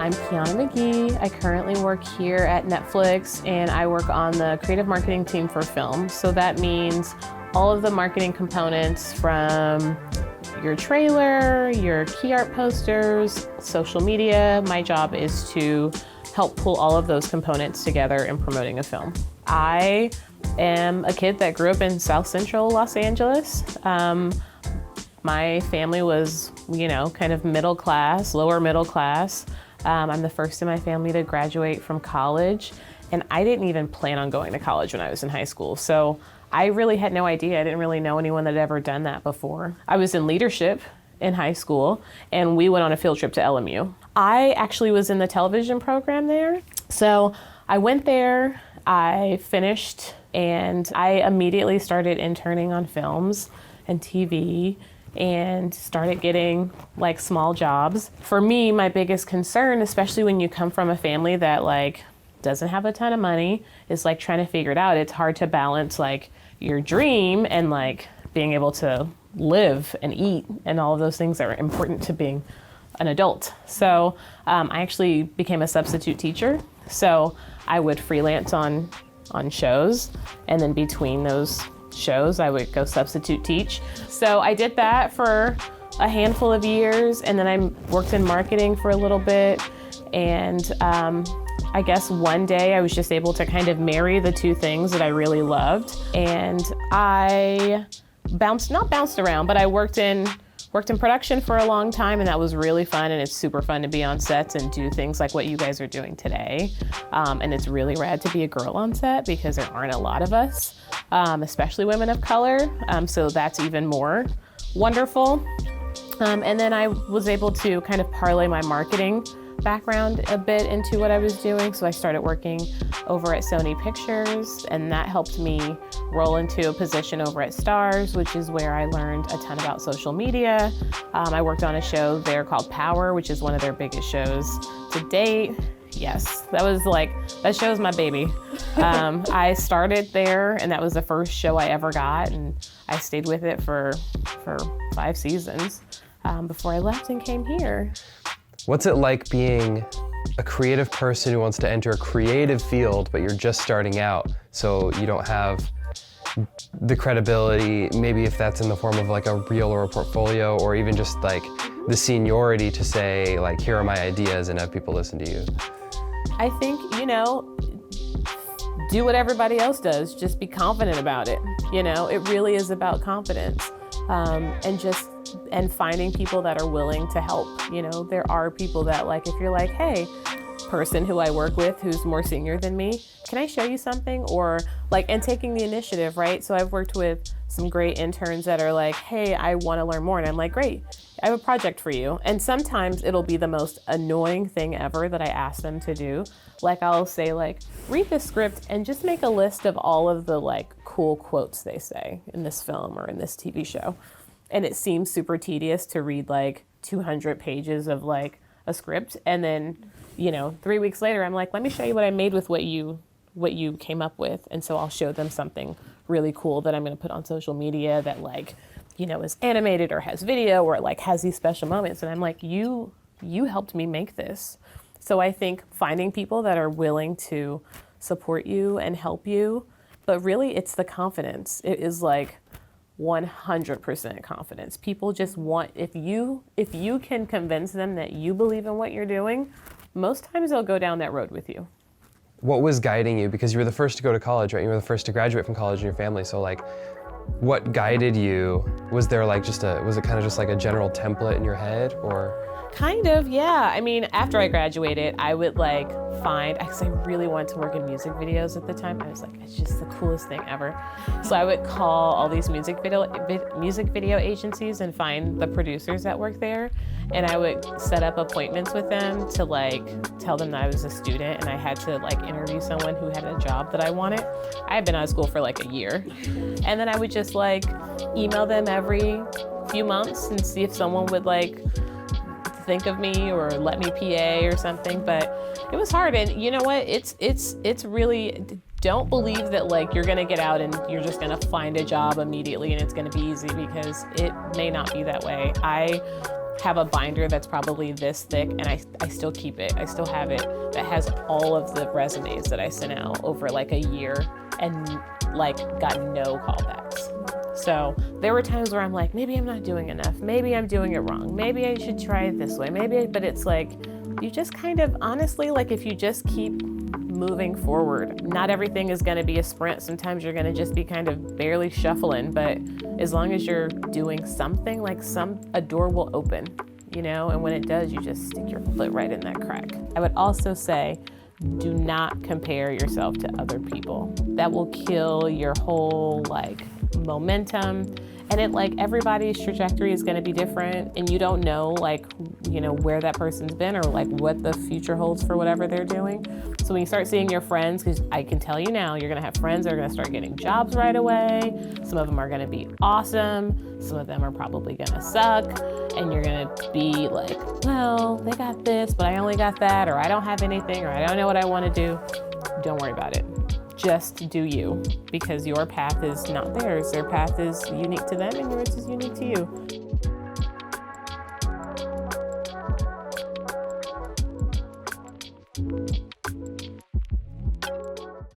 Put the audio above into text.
I'm Keana McGee. I currently work here at Netflix and I work on the creative marketing team for film. So that means all of the marketing components from your trailer, your key art posters, social media. My job is to help pull all of those components together in promoting a film. I am a kid that grew up in South Central Los Angeles. My family was, kind of middle class, lower middle class. I'm the first in my family to graduate from college, and I didn't even plan on going to college when I was in high school. So I really had no idea. I didn't really know anyone that had ever done that before. I was in leadership in high school, and we went on a field trip to LMU. I actually was in the television program there. So I went there, I finished, and I immediately started interning on films and TV and started getting small jobs. For me, my biggest concern, especially when you come from a family that doesn't have a ton of money, is trying to figure it out. It's hard to balance your dream and being able to live and eat and all of those things that are important to being an adult. So I actually became a substitute teacher. So I would freelance on shows, and then between those shows I would go substitute teach. So I did that for a handful of years, and then I worked in marketing for a little bit. And I guess one day I was just able to kind of marry the two things that I really loved. And I not bounced around, but I worked in production for a long time, and that was really fun. And it's super fun to be on sets and do things like what you guys are doing today. And it's really rad to be a girl on set because there aren't a lot of us, especially women of color. So that's even more wonderful. And then I was able to kind of parlay my marketing background a bit into what I was doing. So I started working over at Sony Pictures, and that helped me roll into a position over at Starz, which is where I learned a ton about social media. I worked on a show there called Power, which is one of their biggest shows to date. Yes, that show is my baby. I started there, and that was the first show I ever got, and I stayed with it for 5 seasons before I left and came here. What's it like being a creative person who wants to enter a creative field, but you're just starting out, so you don't have the credibility, maybe if that's in the form of a reel or a portfolio, or even just the seniority to say, here are my ideas, and have people listen to you? I think, do what everybody else does. Just be confident about it. It really is about confidence. And finding people that are willing to help. There are people that if you're hey, person who I work with who's more senior than me, can I show you something? Or and taking the initiative, right? So I've worked with some great interns that are hey, I want to learn more. And I'm great, I have a project for you. And sometimes it'll be the most annoying thing ever that I ask them to do. I'll say read the script and just make a list of all of the cool quotes they say in this film or in this TV show. And it seems super tedious to read 200 pages of a script. And then, 3 weeks later, I'm let me show you what I made with what you came up with. And so I'll show them something really cool that I'm going to put on social media that is animated or has video or has these special moments. And I'm you helped me make this. So I think finding people that are willing to support you and help you, but really it's the confidence. It is 100% confidence. People just want, if you can convince them that you believe in what you're doing, most times they'll go down that road with you. What was guiding you? Because you were the first to go to college, right? You were the first to graduate from college in your family. So what guided you? Was there was it kind of just a general template in your head, or? Kind of, yeah. I mean, after I graduated, I would find, because I really wanted to work in music videos at the time. I was it's just the coolest thing ever. So I would call all these music video agencies and find the producers that work there. And I would set up appointments with them to tell them that I was a student and I had to interview someone who had a job that I wanted. I had been out of school for a year. And then I would just email them every few months and see if someone would think of me or let me PA or something. But it was hard. And you know what? It's really, don't believe that you're gonna get out and you're just gonna find a job immediately and it's gonna be easy, because it may not be that way. I have a binder that's probably this thick, and I still keep it. I still have it, that has all of the resumes that I sent out over like a year and like got no callbacks. So there were times where I'm like, maybe I'm not doing enough. Maybe I'm doing it wrong. Maybe I should try it this way. But it's like, you just kind of, honestly, like if you just keep moving forward, not everything is going to be a sprint. Sometimes you're going to just be kind of barely shuffling, but as long as you're doing something, like a door will open, you know, and when it does, you just stick your foot right in that crack. I would also say, do not compare yourself to other people. That will kill your whole like momentum. And it like everybody's trajectory is going to be different, and you don't know like, you know, where that person's been or like what the future holds for whatever they're doing. So when you start seeing your friends, because I can tell you now, you're going to have friends that are going to start getting jobs right away. Some of them are going to be awesome. Some of them are probably going to suck. And you're going to be like, well, they got this, but I only got that, or I don't have anything, or I don't know what I want to do. Don't worry about it. Just do you, because your path is not theirs. Their path is unique to them and yours is unique to you.